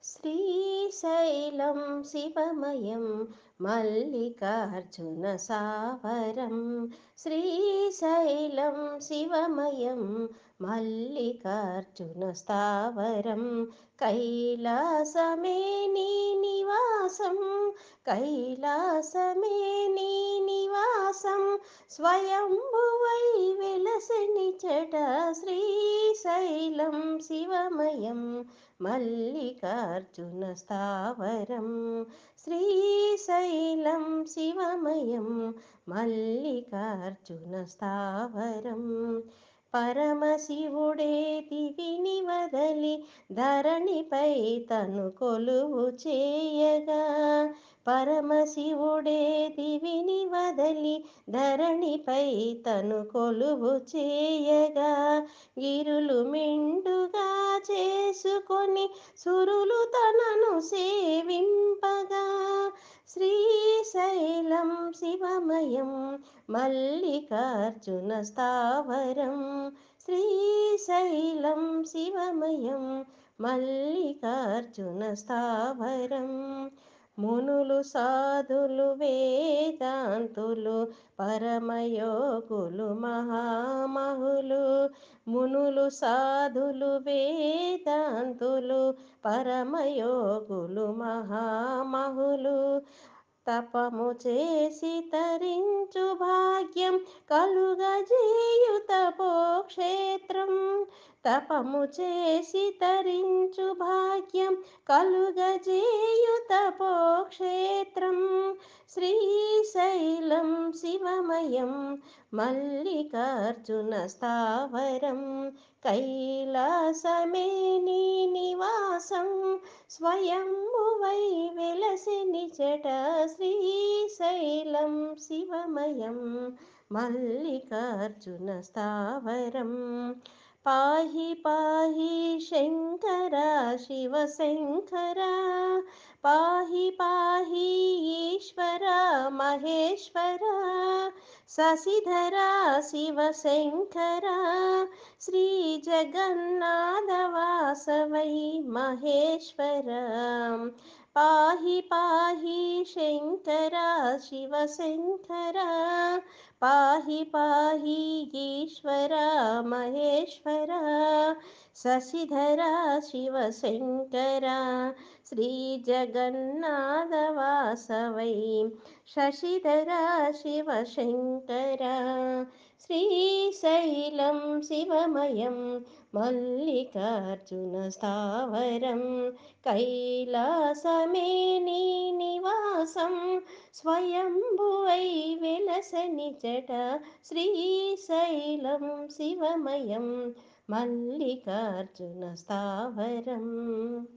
శ్రీశైలం శివమయం మల్లికార్జున సావరం. శ్రీశైలం శివమయం మల్లికార్జున స్థావరం. కైలాసమే నీ నివాసం, కైలాసమే నీ నివాసం. స్వయంభువై వెలసెనిచట శ్రీశైలం శివమయం మల్లికార్జున స్థావరం. శ్రీశైలం శివమయం మల్లికార్జున స్థావరం. పరమశివుడే దివిని వదలి ధరణిపై తను కొలువు చేయగా, పరమశివుడే దివిని వదలి ధరణిపై తను కొలువు చేయగా, గిరులు మెండుగా చేసుకొని సురులు తనను సేవింపగా, శ్రీశైలం శివమయం మల్లికార్జున స్థావరం. శ్రీశైలం శివమయం మల్లికార్జున స్థావరం. మునులు సాధులు వేదాంతులు పరమయోగులు మహామహులు, మునులు సాధులు వేదాంతులు పరమయోగులు మహామహులు, తపము చేసి తరించు భాగ్యం కలుగజేయు తపోక్షేత్రం. తపము చేసి తరించు భాగ్యం కలుగజేయు తపోక్షేత్రం. శ్రీశైలం శివమయం మల్లికార్జున స్థావరం. కైలాసమే నీ నివాసం, స్వయంభువై వెలసినిచట శ్రీశైలం శివమయం మల్లికార్జున స్థావరం. పాహి పాహి శంకర శివశంకర, పాహి పాహి ఈశ్వర మహేశ్వర, శశిధర శివశంకర, శ్రీ జగన్నాథ వాసవై మహేశ్వర. పాహి పాహి శంకర శివశంకర, పాహి పాహి ఈశ్వర మహేశ్వర, శశిధర శివశంకర, శ్రీ జగన్నాథ వాసవై శశిధర శివశంకర. శ్రీశైలం శివమయం మల్లికార్జున స్థావరం. కైలాసమే నీ నివాసం, స్వయంభువై వెలసనిచట శ్రీశైలం శివమయం మల్లికార్జున స్థావరం.